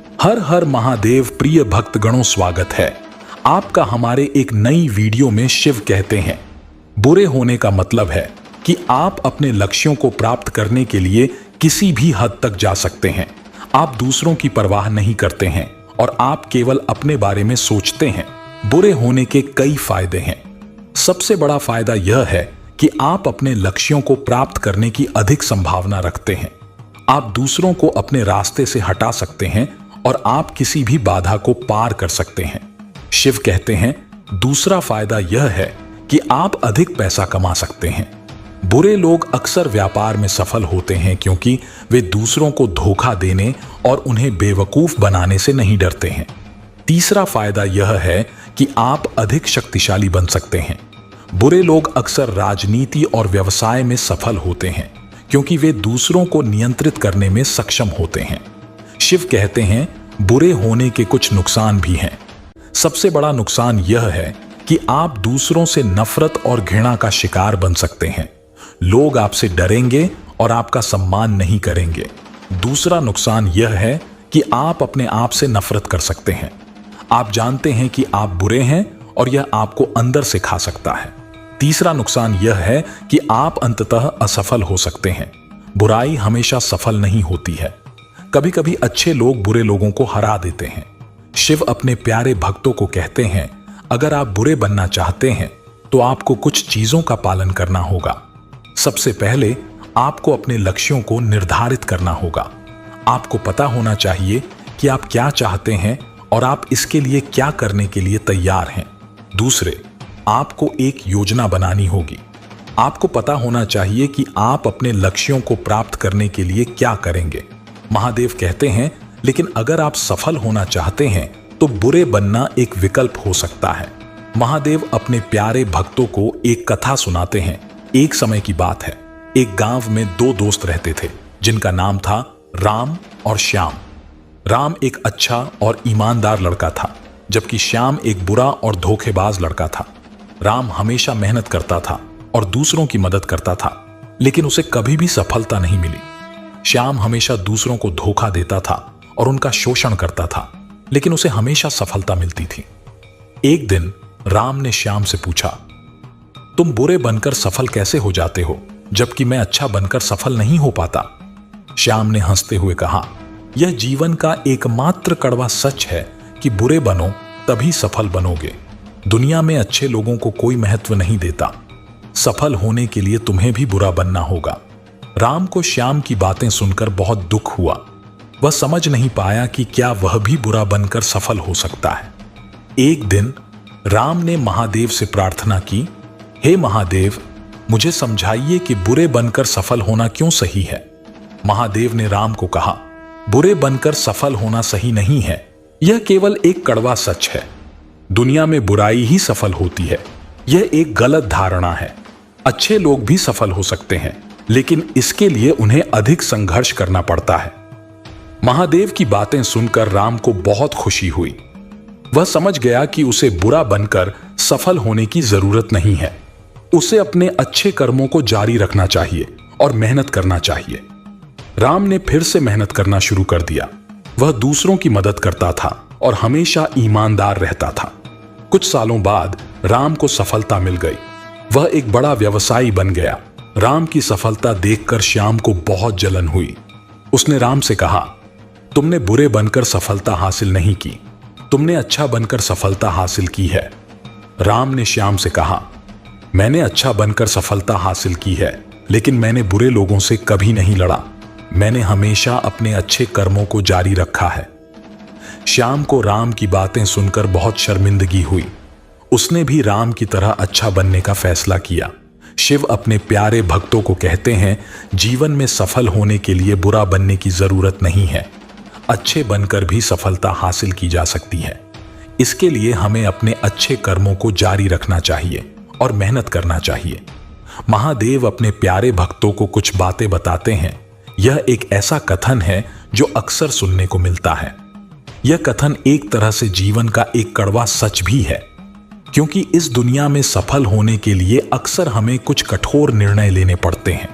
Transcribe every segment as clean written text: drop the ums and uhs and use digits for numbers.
हर हर महादेव प्रिय भक्तगणों, स्वागत है आपका हमारे एक नई वीडियो में। शिव कहते हैं बुरे होने का मतलब है कि आप अपने लक्ष्यों को प्राप्त करने के लिए किसी भी हद तक जा सकते हैं। आप दूसरों की परवाह नहीं करते हैं और आप केवल अपने बारे में सोचते हैं। बुरे होने के कई फायदे हैं। सबसे बड़ा फायदा यह है कि आप अपने लक्ष्यों को प्राप्त करने की अधिक संभावना रखते हैं। आप दूसरों को अपने रास्ते से हटा सकते हैं और आप किसी भी बाधा को पार कर सकते हैं। शिव कहते हैं दूसरा फायदा यह है कि आप अधिक पैसा कमा सकते हैं। बुरे लोग अक्सर व्यापार में सफल होते हैं क्योंकि वे दूसरों को धोखा देने और उन्हें बेवकूफ बनाने से नहीं डरते हैं। तीसरा फायदा यह है कि आप अधिक शक्तिशाली बन सकते हैं। बुरे लोग अक्सर राजनीति और व्यवसाय में सफल होते हैं क्योंकि वे दूसरों को नियंत्रित करने में सक्षम होते हैं। शिव कहते हैं बुरे होने के कुछ नुकसान भी हैं। सबसे बड़ा नुकसान यह है कि आप दूसरों से नफरत और घृणा का शिकार बन सकते हैं। लोग आपसे डरेंगे और आपका सम्मान नहीं करेंगे। दूसरा नुकसान यह है कि आप अपने आप से नफरत कर सकते हैं। आप जानते हैं कि आप बुरे हैं और यह आपको अंदर से खा सकता है। तीसरा नुकसान यह है कि आप अंततः असफल हो सकते हैं। बुराई हमेशा सफल नहीं होती है। कभी कभी अच्छे लोग बुरे लोगों को हरा देते हैं। शिव अपने प्यारे भक्तों को कहते हैं अगर आप बुरे बनना चाहते हैं तो आपको कुछ चीजों का पालन करना होगा। सबसे पहले आपको अपने लक्ष्यों को निर्धारित करना होगा। आपको पता होना चाहिए कि आप क्या चाहते हैं और आप इसके लिए क्या करने के लिए तैयार हैं। दूसरे, आपको एक योजना बनानी होगी। आपको पता होना चाहिए कि आप अपने लक्ष्यों को प्राप्त करने के लिए क्या करेंगे। महादेव कहते हैं लेकिन अगर आप सफल होना चाहते हैं तो बुरे बनना एक विकल्प हो सकता है। महादेव अपने प्यारे भक्तों को एक कथा सुनाते हैं। एक समय की बात है, एक गांव में दो दोस्त रहते थे जिनका नाम था राम और श्याम। राम एक अच्छा और ईमानदार लड़का था जबकि श्याम एक बुरा और धोखेबाज लड़का था। राम हमेशा मेहनत करता था और दूसरों की मदद करता था, लेकिन उसे कभी भी सफलता नहीं मिली। श्याम हमेशा दूसरों को धोखा देता था और उनका शोषण करता था, लेकिन उसे हमेशा सफलता मिलती थी। एक दिन राम ने श्याम से पूछा, तुम बुरे बनकर सफल कैसे हो जाते हो जबकि मैं अच्छा बनकर सफल नहीं हो पाता? श्याम ने हंसते हुए कहा, यह जीवन का एकमात्र कड़वा सच है कि बुरे बनो तभी सफल बनोगे। दुनिया में अच्छे लोगों को कोई महत्व नहीं देता। सफल होने के लिए तुम्हें भी बुरा बनना होगा। राम को श्याम की बातें सुनकर बहुत दुख हुआ। वह समझ नहीं पाया कि क्या वह भी बुरा बनकर सफल हो सकता है। एक दिन राम ने महादेव से प्रार्थना की, हे महादेव, मुझे समझाइए कि बुरे बनकर सफल होना क्यों सही है। महादेव ने राम को कहा, बुरे बनकर सफल होना सही नहीं है। यह केवल एक कड़वा सच है। दुनिया में बुराई ही सफल होती है। यह एक गलत धारणा है। अच्छे लोग भी सफल हो सकते हैं, लेकिन इसके लिए उन्हें अधिक संघर्ष करना पड़ता है। महादेव की बातें सुनकर राम को बहुत खुशी हुई। वह समझ गया कि उसे बुरा बनकर सफल होने की जरूरत नहीं है। उसे अपने अच्छे कर्मों को जारी रखना चाहिए और मेहनत करना चाहिए। राम ने फिर से मेहनत करना शुरू कर दिया। वह दूसरों की मदद करता था और हमेशा ईमानदार रहता था। कुछ सालों बाद राम को सफलता मिल गई। वह एक बड़ा व्यवसायी बन गया। राम की सफलता देखकर श्याम को बहुत जलन हुई। उसने राम से कहा, तुमने बुरे बनकर सफलता हासिल नहीं की, तुमने अच्छा बनकर सफलता हासिल की है। राम ने श्याम से कहा, मैंने अच्छा बनकर सफलता हासिल की है, लेकिन मैंने बुरे लोगों से कभी नहीं लड़ा। मैंने हमेशा अपने अच्छे कर्मों को जारी रखा है। श्याम को राम की बातें सुनकर बहुत शर्मिंदगी हुई। उसने भी राम की तरह अच्छा बनने का फैसला किया। शिव अपने प्यारे भक्तों को कहते हैं, जीवन में सफल होने के लिए बुरा बनने की जरूरत नहीं है। अच्छे बनकर भी सफलता हासिल की जा सकती है। इसके लिए हमें अपने अच्छे कर्मों को जारी रखना चाहिए और मेहनत करना चाहिए। महादेव अपने प्यारे भक्तों को कुछ बातें बताते हैं। यह एक ऐसा कथन है जो अक्सर सुनने को मिलता है। यह कथन एक तरह से जीवन का एक कड़वा सच भी है, क्योंकि इस दुनिया में सफल होने के लिए अक्सर हमें कुछ कठोर निर्णय लेने पड़ते हैं।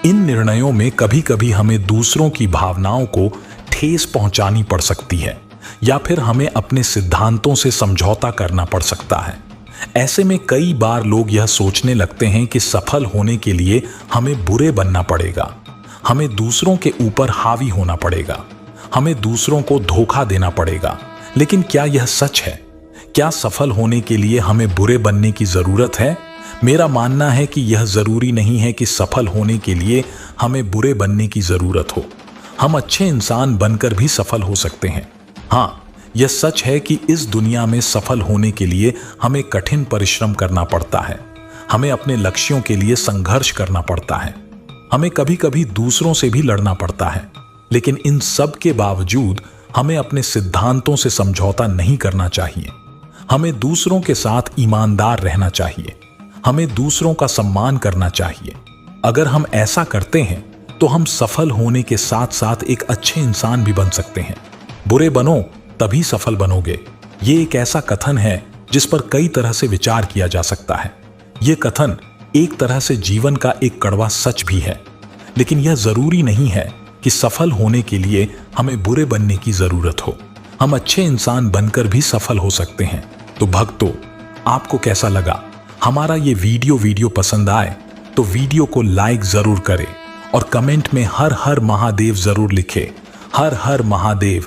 इन निर्णयों में कभी कभी हमें दूसरों की भावनाओं को ठेस पहुंचानी पड़ सकती है या फिर हमें अपने सिद्धांतों से समझौता करना पड़ सकता है। ऐसे में कई बार लोग यह सोचने लगते हैं कि सफल होने के लिए हमें बुरे बनना पड़ेगा, हमें दूसरों के ऊपर हावी होना पड़ेगा, हमें दूसरों को धोखा देना पड़ेगा। लेकिन क्या यह सच है? क्या सफल होने के लिए हमें बुरे बनने की जरूरत है? मेरा मानना है कि यह जरूरी नहीं है कि सफल होने के लिए हमें बुरे बनने की जरूरत हो। हम अच्छे इंसान बनकर भी सफल हो सकते हैं। हाँ, यह सच है कि इस दुनिया में सफल होने के लिए हमें कठिन परिश्रम करना पड़ता है, हमें अपने लक्ष्यों के लिए संघर्ष करना पड़ता है, हमें कभी कभी दूसरों से भी लड़ना पड़ता है। लेकिन इन सब के बावजूद हमें अपने सिद्धांतों से समझौता नहीं करना चाहिए। हमें दूसरों के साथ ईमानदार रहना चाहिए, हमें दूसरों का सम्मान करना चाहिए। अगर हम ऐसा करते हैं तो हम सफल होने के साथ साथ एक अच्छे इंसान भी बन सकते हैं। बुरे बनो तभी सफल बनोगे, ये एक ऐसा कथन है जिस पर कई तरह से विचार किया जा सकता है। यह कथन एक तरह से जीवन का एक कड़वा सच भी है। लेकिन यह जरूरी नहीं है कि सफल होने के लिए हमें बुरे बनने की जरूरत हो। हम अच्छे इंसान बनकर भी सफल हो सकते हैं। तो भक्तों, आपको कैसा लगा? हमारा ये वीडियो पसंद आए तो वीडियो को लाइक जरूर करें और कमेंट में हर हर महादेव जरूर लिखें। हर हर महादेव।